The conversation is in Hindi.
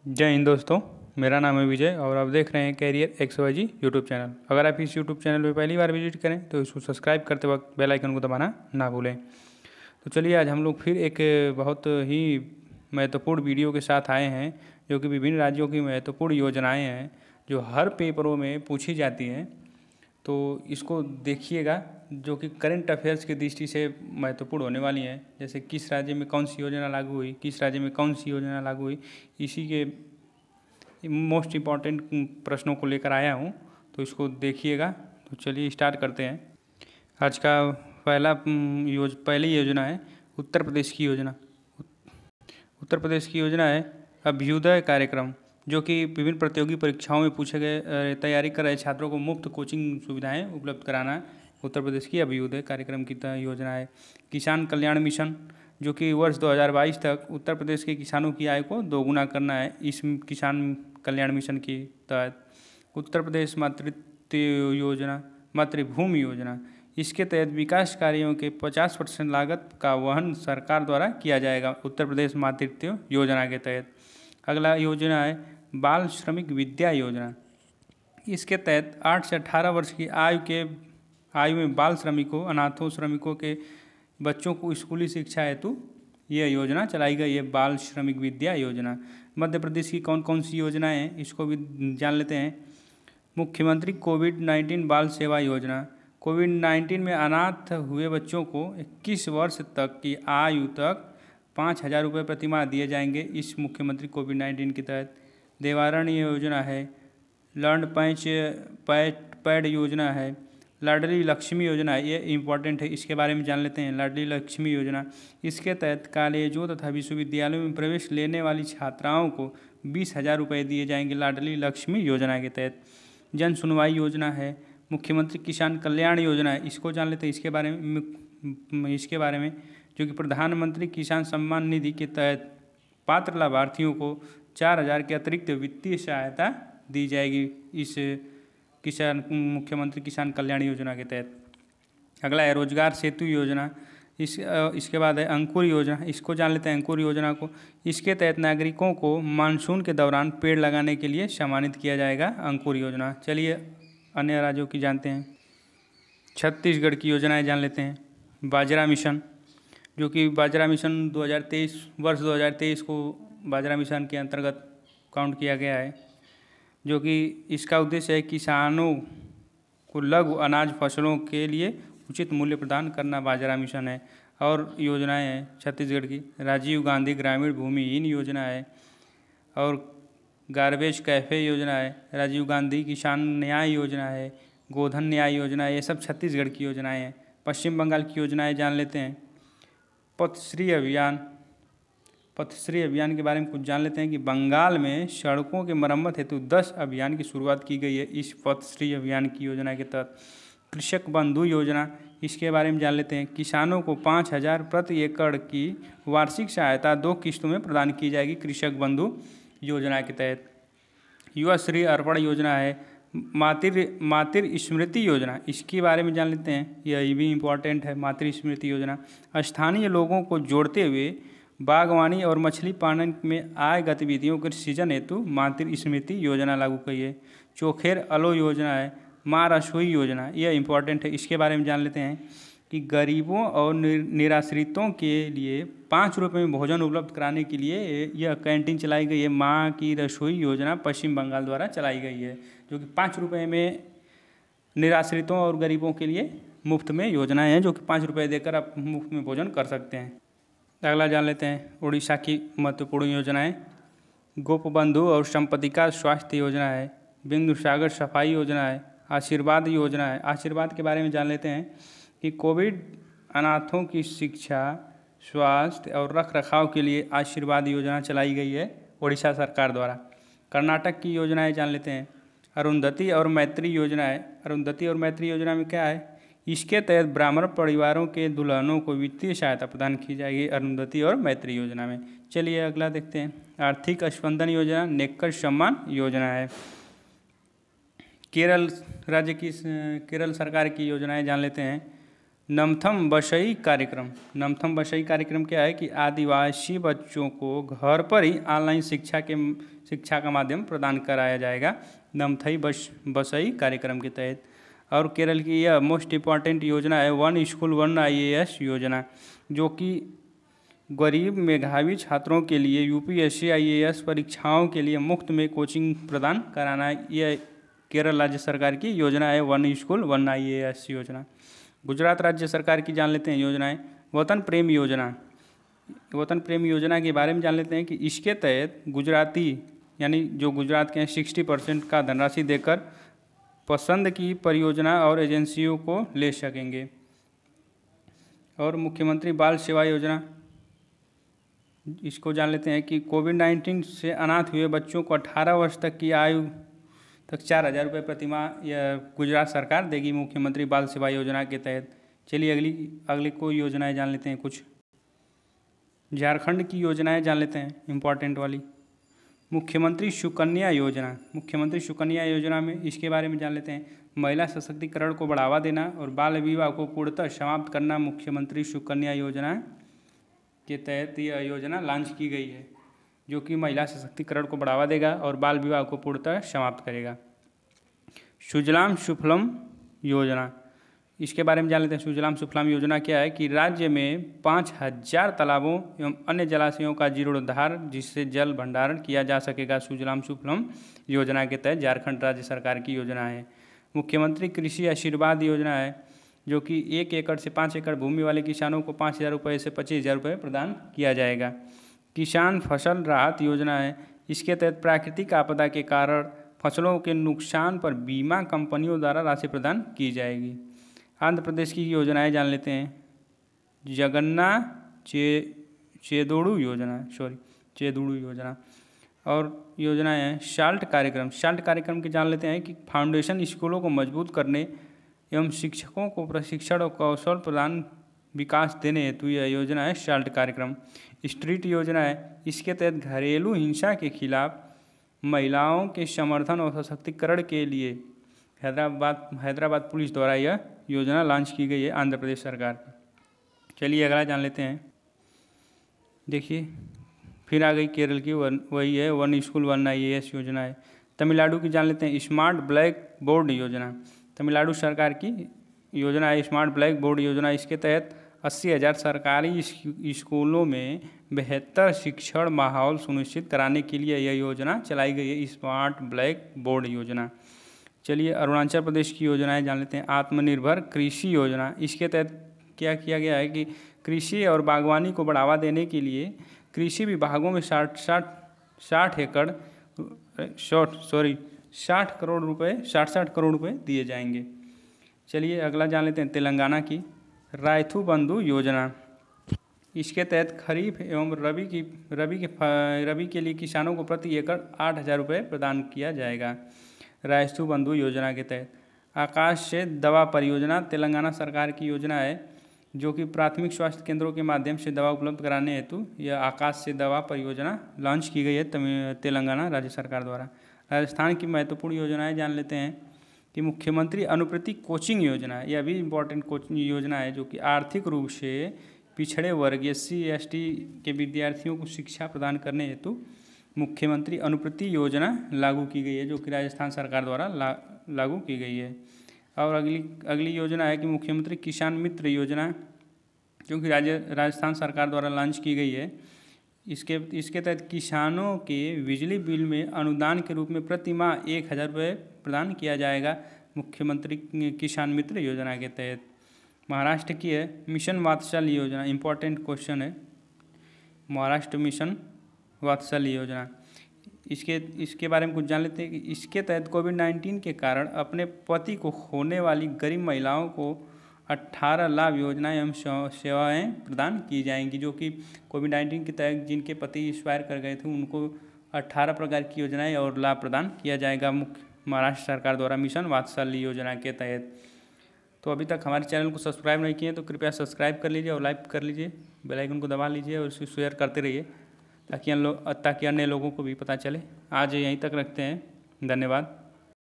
जय हिंद दोस्तों। मेरा नाम है विजय और आप देख रहे हैं कैरियर XYZ यूट्यूब चैनल। अगर आप इस यूट्यूब चैनल पर पहली बार विजिट करें तो इसको सब्सक्राइब करते वक्त बेल आइकन को दबाना ना भूलें। तो चलिए आज हम लोग फिर एक बहुत ही महत्वपूर्ण वीडियो के साथ आए हैं, जो कि विभिन्न राज्यों की महत्वपूर्ण योजनाएं हैं जो हर पेपरों में पूछी जाती हैं। तो इसको देखिएगा, जो कि करंट अफेयर्स की दृष्टि से महत्वपूर्ण होने वाली हैं। जैसे किस राज्य में कौन सी योजना लागू हुई, किस राज्य में कौन सी योजना लागू हुई, इसी के मोस्ट इम्पॉर्टेंट प्रश्नों को लेकर आया हूँ। तो इसको देखिएगा। तो चलिए स्टार्ट करते हैं। आज का पहली योजना है उत्तर प्रदेश की योजना। उत्तर प्रदेश की योजना है अभ्युदय कार्यक्रम, जो कि विभिन्न प्रतियोगी परीक्षाओं में पूछे गए तैयारी कर रहे छात्रों को मुफ्त कोचिंग सुविधाएं उपलब्ध कराना उत्तर प्रदेश की अभ्युदय कार्यक्रम की योजना है। किसान कल्याण मिशन, जो कि वर्ष 2022 तक उत्तर प्रदेश के किसानों की आय को दोगुना करना है। इस किसान कल्याण मिशन के तहत उत्तर प्रदेश मातृत्व योजना, मातृभूमि योजना, इसके तहत विकास कार्यों के 50% लागत का वहन सरकार द्वारा किया जाएगा उत्तर प्रदेश मातृत्व योजना के तहत। अगला योजना है बाल श्रमिक विद्या योजना। इसके तहत 8 से 18 वर्ष की आयु में बाल श्रमिकों, अनाथों, श्रमिकों के बच्चों को स्कूली शिक्षा हेतु यह योजना चलाई गई है, बाल श्रमिक विद्या योजना। मध्य प्रदेश की कौन कौन सी योजनाएं हैं इसको भी जान लेते हैं। मुख्यमंत्री कोविड-19 बाल सेवा योजना, कोविड-19 में अनाथ हुए बच्चों को 21 वर्ष तक की आयु तक 5,000 रुपये प्रतिमाह दिए जाएंगे इस मुख्यमंत्री कोविड-19 के तहत। देवारण योजना है, लर्न पैड योजना है, लाडली लक्ष्मी योजना है, ये इम्पॉर्टेंट है, इसके बारे में जान लेते हैं। लाडली लक्ष्मी योजना, इसके तहत कॉलेजों तथा विश्वविद्यालयों में प्रवेश लेने वाली छात्राओं को 20,000 रुपये दिए जाएंगे लाडली लक्ष्मी योजना के तहत। जन सुनवाई योजना है, मुख्यमंत्री किसान कल्याण योजना है, इसको जान लेते हैं इसके बारे में जो कि प्रधानमंत्री किसान सम्मान निधि के तहत पात्र लाभार्थियों को 4,000 के अतिरिक्त वित्तीय सहायता दी जाएगी इस मुख्यमंत्री किसान कल्याण योजना के तहत। अगला है रोजगार सेतु योजना। इसके बाद है अंकुर योजना, इसको जान लेते हैं अंकुर योजना को। इसके तहत नागरिकों को मानसून के दौरान पेड़ लगाने के लिए सम्मानित किया जाएगा, अंकुर योजना। चलिए अन्य राज्यों की जानते हैं। छत्तीसगढ़ की योजनाएं जान लेते हैं। बाजरा मिशन, जो कि बाजरा मिशन 2023 को बाजरा मिशन के अंतर्गत काउंट किया गया है, जो कि इसका उद्देश्य है किसानों को लघु अनाज फसलों के लिए उचित मूल्य प्रदान करना, बाजरा मिशन है। और योजनाएं हैं छत्तीसगढ़ की, राजीव गांधी ग्रामीण भूमिहीन योजना है और गार्बेज कैफ़े योजना है, राजीव गांधी किसान न्याय योजना है, गोधन न्याय योजना है। ये सब छत्तीसगढ़ की योजनाएं हैं। पश्चिम बंगाल की योजनाएं जान लेते हैं। पथश्री अभियान के बारे में कुछ जान लेते हैं कि बंगाल में सड़कों के मरम्मत हेतु 10 अभियान की शुरुआत की गई है इस पथश्री अभियान की योजना के तहत। कृषक बंधु योजना, इसके बारे में जान लेते हैं। किसानों को 5,000 प्रति एकड़ की वार्षिक सहायता 2 किस्तों में प्रदान की जाएगी कृषक बंधु योजना के तहत। युवा श्री अर्पण योजना है। मातृ स्मृति योजना, इसके बारे में जान लेते हैं, यह भी इम्पोर्टेंट है। मातृ स्मृति योजना स्थानीय लोगों को जोड़ते हुए बागवानी और मछली पालन में आय गतिविधियों के सृजन हेतु मातृ स्मृति योजना लागू की है। चोखेर अलो योजना है। माँ रसोई योजना, यह इम्पोर्टेंट है, इसके बारे में जान लेते हैं कि गरीबों और निराश्रितों के लिए 5 रुपये में भोजन उपलब्ध कराने के लिए यह कैंटीन चलाई गई है। माँ की रसोई योजना पश्चिम बंगाल द्वारा चलाई गई है, जो कि 5 रुपये में निराश्रितों और गरीबों के लिए मुफ्त में योजनाएं हैं, जो कि 5 रुपये देकर आप मुफ्त में भोजन कर सकते हैं। अगला जान लेते हैं उड़ीसा की महत्वपूर्ण योजनाएं। गोपबंधु और संपत्तिका स्वास्थ्य योजना है। बिंदु सागर सफाई योजना है। आशीर्वाद योजना है। आशीर्वाद के बारे में जान लेते हैं कि कोविड अनाथों की शिक्षा, स्वास्थ्य और रख रखाव के लिए आशीर्वाद योजना चलाई गई है उड़ीसा सरकार द्वारा। कर्नाटक की योजनाएं जान लेते हैं। अरुंधति और मैत्री योजना है। अरुंधति और मैत्री योजना में क्या है, इसके तहत ब्राह्मण परिवारों के दुल्हनों को वित्तीय सहायता प्रदान की जाएगी अरुंधति और मैत्री योजना में। चलिए अगला देखते हैं। आर्थिक स्पंदन योजना, नेकर सम्मान योजना है। केरल सरकार की योजनाएं जान लेते हैं। नमथम बशई कार्यक्रम। नमथम बशई कार्यक्रम क्या है कि आदिवासी बच्चों को घर पर ही ऑनलाइन शिक्षा का माध्यम प्रदान कराया जाएगा नमथई बशई कार्यक्रम के तहत। और केरल की यह मोस्ट इम्पॉर्टेंट योजना है वन स्कूल वन IAS योजना, जो कि गरीब मेधावी छात्रों के लिए UPSC IAS परीक्षाओं के लिए मुफ्त में कोचिंग प्रदान कराना है। यह केरल राज्य सरकार की योजना है वन स्कूल वन IAS योजना। गुजरात राज्य सरकार की जान लेते हैं योजनाएं। वतन प्रेम योजना। वतन प्रेम योजना के बारे में जान लेते हैं कि इसके तहत गुजराती यानी जो गुजरात के 60% का धनराशि देकर पसंद की परियोजना और एजेंसियों को ले सकेंगे। और मुख्यमंत्री बाल सेवा योजना, इसको जान लेते हैं कि कोविड-19 से अनाथ हुए बच्चों को 18 वर्ष तक की आयु तक 4,000 रुपये प्रतिमाह यह गुजरात सरकार देगी मुख्यमंत्री बाल सेवा योजना के तहत। चलिए अगली कोई योजनाएं जान लेते हैं कुछ। झारखंड की योजनाएं जान लेते हैं इम्पॉर्टेंट वाली। मुख्यमंत्री सुकन्या योजना। मुख्यमंत्री सुकन्या योजना में इसके बारे में जान लेते हैं। महिला सशक्तिकरण को बढ़ावा देना और बाल विवाह को पूर्णतः समाप्त करना मुख्यमंत्री सुकन्या योजना के तहत यह योजना लॉन्च की गई है, जो कि महिला सशक्तिकरण को बढ़ावा देगा और बाल विवाह को पूर्णतः समाप्त करेगा। सुजलाम सुफलम योजना, इसके बारे में जान लेते हैं। सुजलाम सुफलाम योजना क्या है कि राज्य में 5,000 तालाबों एवं अन्य जलाशयों का जीर्णोद्धार जिससे जल भंडारण किया जा सकेगा सुजलाम सुफलाम योजना के तहत झारखंड राज्य सरकार की योजना है। मुख्यमंत्री कृषि आशीर्वाद योजना है, जो कि 1 एकड़ से 5 एकड़ भूमि वाले किसानों को 5,000 रुपये से 25,000 रुपये प्रदान किया जाएगा। किसान फसल राहत योजना है, इसके तहत प्राकृतिक आपदा के कारण फसलों के नुकसान पर बीमा कंपनियों द्वारा राशि प्रदान की जाएगी। आंध्र प्रदेश की योजनाएं जान लेते हैं। जगन्ना चेदोड़ू योजना और योजनाएं हैं साल्ट कार्यक्रम। साल्ट कार्यक्रम के जान लेते हैं कि फाउंडेशन स्कूलों को मजबूत करने एवं शिक्षकों को प्रशिक्षण और कौशल प्रदान विकास देने हेतु यह योजना है साल्ट कार्यक्रम। स्ट्रीट योजना है, इसके तहत घरेलू हिंसा के खिलाफ महिलाओं के समर्थन और सशक्तिकरण के लिए हैदराबाद पुलिस द्वारा यह योजना लॉन्च की गई है आंध्र प्रदेश सरकार की। चलिए अगला जान लेते हैं। देखिए फिर आ गई केरल की वही है वन स्कूल वन IAS योजना है। तमिलनाडु की जान लेते हैं स्मार्ट ब्लैक बोर्ड योजना। तमिलनाडु सरकार की योजना है स्मार्ट ब्लैक बोर्ड योजना। इसके तहत 80,000 सरकारी स्कूलों में बेहतर शिक्षण माहौल सुनिश्चित कराने के लिए यह योजना चलाई गई है स्मार्ट ब्लैक बोर्ड योजना। चलिए अरुणाचल प्रदेश की योजनाएं जान लेते हैं। आत्मनिर्भर कृषि योजना, इसके तहत क्या किया गया है कि कृषि और बागवानी को बढ़ावा देने के लिए कृषि विभागों में 60 करोड़ रुपए दिए जाएंगे। चलिए अगला जान लेते हैं तेलंगाना की रायथू बंधु योजना। इसके तहत खरीफ एवं रबी के लिए किसानों को प्रति एकड़ 8,000 रुपये प्रदान किया जाएगा रायथू बंधु योजना के तहत। आकाश से दवा परियोजना तेलंगाना सरकार की योजना है, जो कि प्राथमिक स्वास्थ्य केंद्रों के माध्यम से दवा उपलब्ध कराने हेतु यह आकाश से दवा परियोजना लॉन्च की गई है तेलंगाना राज्य सरकार द्वारा। राजस्थान की महत्वपूर्ण योजनाएं जान लेते हैं कि मुख्यमंत्री अनुप्रति कोचिंग योजना, यह भी इम्पोर्टेंट कोचिंग योजना है, जो कि आर्थिक रूप से पिछड़े वर्ग SC ST के विद्यार्थियों को शिक्षा प्रदान करने हेतु मुख्यमंत्री अनुप्रति योजना लागू की गई है, जो कि राजस्थान सरकार द्वारा लागू की गई है। और अगली योजना है कि मुख्यमंत्री किसान मित्र योजना, जो कि राजस्थान सरकार द्वारा लॉन्च की गई है। इसके तहत किसानों के बिजली बिल में अनुदान के रूप में प्रति माह 1,000 रुपये प्रदान किया जाएगा मुख्यमंत्री किसान मित्र योजना के तहत। महाराष्ट्र की है मिशन वात्सल्य योजना, इम्पोर्टेंट क्वेश्चन है। महाराष्ट्र मिशन वात्सल्य योजना, इसके बारे में कुछ जान लेते हैं कि इसके तहत कोविड-19 के कारण अपने पति को खोने वाली गरीब महिलाओं को 18 लाभ योजनाएं एवं सेवाएं प्रदान की जाएंगी, जो कि कोविड-19 के तहत जिनके पति एक्सपायर कर गए थे उनको 18 प्रकार की योजनाएं और लाभ प्रदान किया जाएगा महाराष्ट्र सरकार द्वारा मिशन वात्सल्य योजना के तहत। तो अभी तक हमारे चैनल को सब्सक्राइब नहीं किए तो कृपया सब्सक्राइब कर लीजिए और लाइक कर लीजिए, बेल आइकन को दबा लीजिए और इसे शेयर करते रहिए ताकि अन्य लोगों को भी पता चले। आज यहीं तक रखते हैं, धन्यवाद।